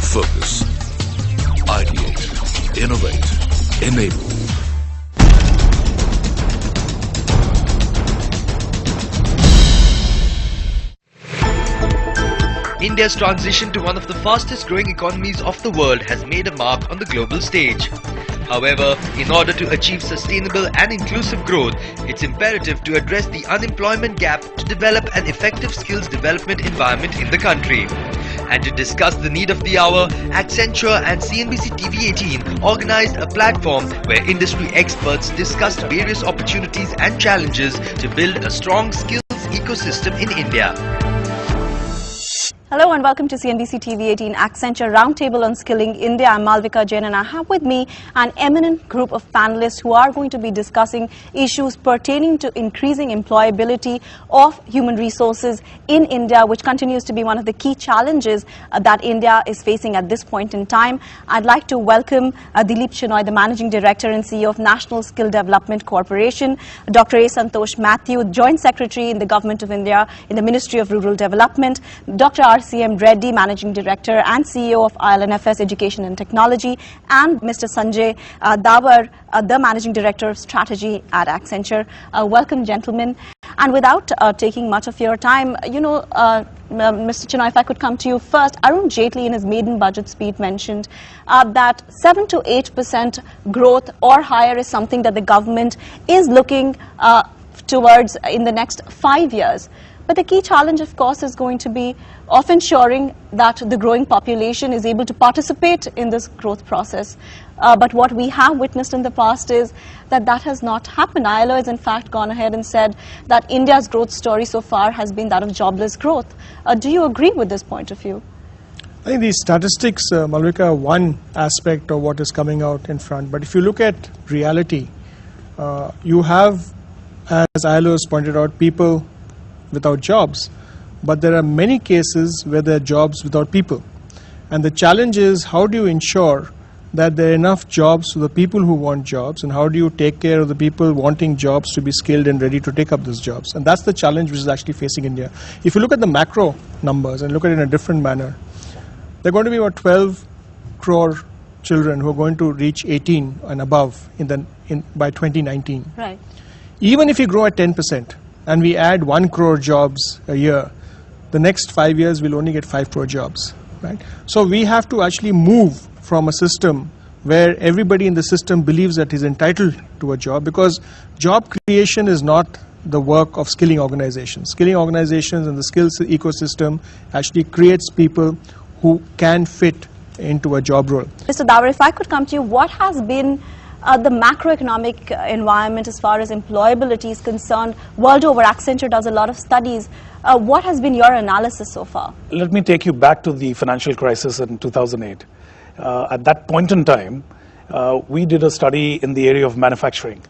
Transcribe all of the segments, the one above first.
Focus. Ideate. Innovate. Enable. India's transition to one of the fastest growing economies of the world has made a mark on the global stage. However, in order to achieve sustainable and inclusive growth, it's imperative to address the unemployment gap to develop an effective skills development environment in the country. And to discuss the need of the hour, Accenture and CNBC TV18 organized a platform where industry experts discussed various opportunities and challenges to build a strong skills ecosystem in India. Hello and welcome to CNBC TV18 Accenture Roundtable on Skilling India. I'm Malvika, Jain, and I have with me an eminent group of panelists who are going to be discussing issues pertaining to increasing employability of human resources in India, which continues to be one of the key challenges that India is facing at this point in time. I'd like to welcome Dilip Shenoy, the Managing Director and CEO of National Skill Development Corporation, Dr. A. Santosh Matthew, Joint Secretary in the Government of India in the Ministry of Rural Development, Dr. R.C.M. Reddy, Managing Director and CEO of ILNFS Education and Technology, and Mr. Sanjay Dawar, the Managing Director of Strategy at Accenture. Welcome, gentlemen. And without taking much of your time, Mr. Shenoy, if I could come to you first. Arun Jaitley in his maiden budget speech mentioned that 7 to 8% growth or higher is something that the government is looking towards in the next 5 years. But the key challenge, of course, is going to be of ensuring that the growing population is able to participate in this growth process. But what we have witnessed in the past is that that has not happened. ILO has in fact gone ahead and said that India's growth story so far has been that of jobless growth. Do you agree with this point of view? I think these statistics, Malvika, are one aspect of what is coming out in front. But if you look at reality, you have, as ILO has pointed out, people without jobs, but there are many cases where there are jobs without people. And the challenge is, how do you ensure that there are enough jobs for the people who want jobs, and how do you take care of the people wanting jobs to be skilled and ready to take up those jobs? And that's the challenge which is actually facing India. If you look at the macro numbers and look at it in a different manner, there are going to be about 12 crore children who are going to reach 18 and above by 2019. Right. Even if you grow at 10%, and we add 1 crore jobs a year, the next 5 years we'll only get 5 crore jobs, right? So we have to actually move from a system where everybody in the system believes that he's entitled to a job, because job creation is not the work of skilling organizations. Skilling organizations and the skills ecosystem actually creates people who can fit into a job role. Mr. Dawar, if I could come to you, what has been the macroeconomic environment as far as employability is concerned? World over, Accenture does a lot of studies. What has been your analysis so far? Let me take you back to the financial crisis in 2008. At that point in time, we did a study in the area of manufacturing.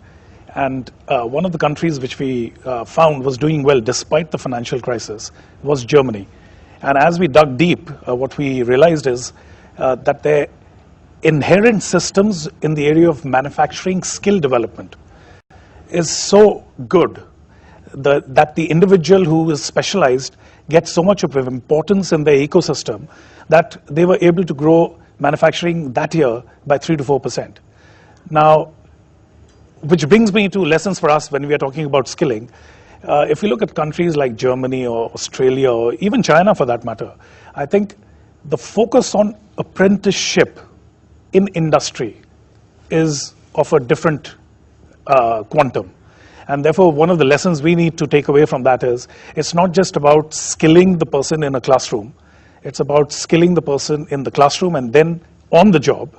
And one of the countries which we found was doing well despite the financial crisis was Germany. And as we dug deep, what we realized is that their inherent systems in the area of manufacturing skill development is so good that the individual who is specialized gets so much of importance in their ecosystem that they were able to grow manufacturing that year by 3 to 4%. Now, which brings me to lessons for us when we are talking about skilling. If we look at countries like Germany or Australia or even China for that matter, I think the focus on apprenticeship in industry is of a different quantum. And therefore, one of the lessons we need to take away from that is, it's not just about skilling the person in a classroom. It's about skilling the person in the classroom and then on the job,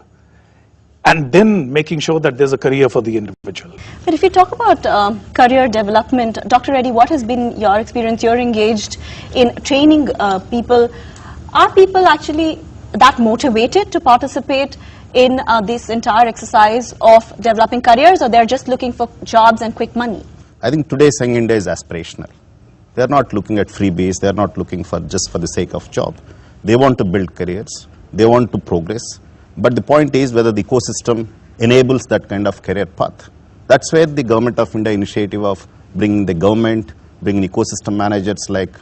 and then making sure that there's a career for the individual. But if you talk about career development, Dr. Reddy, what has been your experience? You're engaged in training people. Are people actually that motivated to participate in this entire exercise of developing careers, or they're just looking for jobs and quick money? I think today's Young India is aspirational. They're not looking at freebies. They're not looking for just for the sake of job. They want to build careers. They want to progress. But the point is whether the ecosystem enables that kind of career path. That's where the Government of India initiative of bringing the government, bringing ecosystem managers like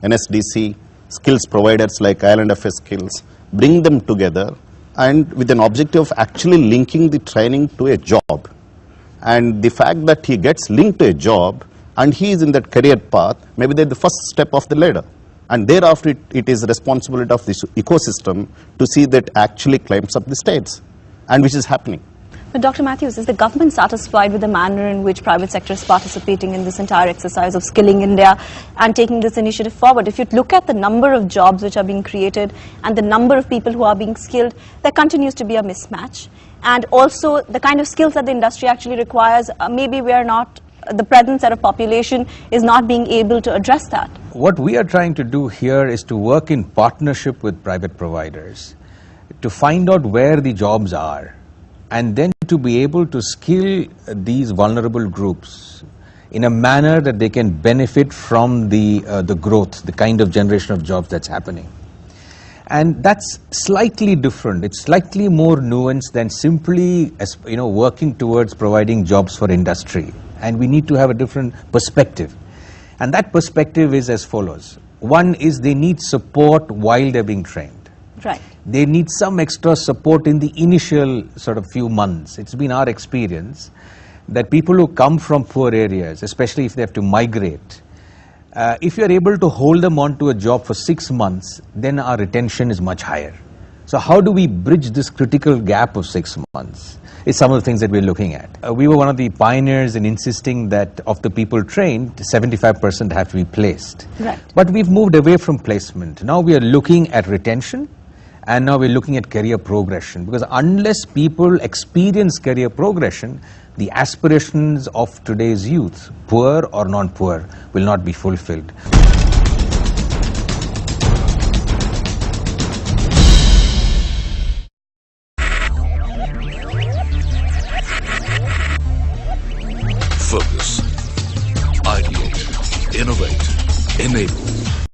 NSDC, skills providers like IL&FS Skills, bring them together and with an objective of actually linking the training to a job. And the fact that he gets linked to a job and he is in that career path, maybe they're the first step of the ladder. And thereafter, it is responsibility of this ecosystem to see that actually climbs up the stairs, and which is happening. But Dr. Matthews, is the government satisfied with the manner in which private sector is participating in this entire exercise of skilling India and taking this initiative forward? If you look at the number of jobs which are being created and the number of people who are being skilled, there continues to be a mismatch. And also the kind of skills that the industry actually requires, maybe we are not, the present set of population is not being able to address that. What we are trying to do here is to work in partnership with private providers to find out where the jobs are and then to be able to skill these vulnerable groups in a manner that they can benefit from the growth, the kind of generation of jobs that's happening. And that's slightly different. It's slightly more nuanced than simply, working towards providing jobs for industry. And we need to have a different perspective. And that perspective is as follows. One is they need support while they're being trained. Right. They need some extra support in the initial sort of few months. It's been our experience that people who come from poor areas, especially if they have to migrate, if you're able to hold them onto a job for 6 months, then our retention is much higher. So how do we bridge this critical gap of 6 months? It's some of the things that we're looking at. We were one of the pioneers in insisting that of the people trained, 75% have to be placed. Right. But we've moved away from placement. Now we are looking at retention, and now we're looking at career progression. Because unless people experience career progression, the aspirations of today's youth, poor or non-poor, will not be fulfilled. Focus. Ideate. Innovate. Enable.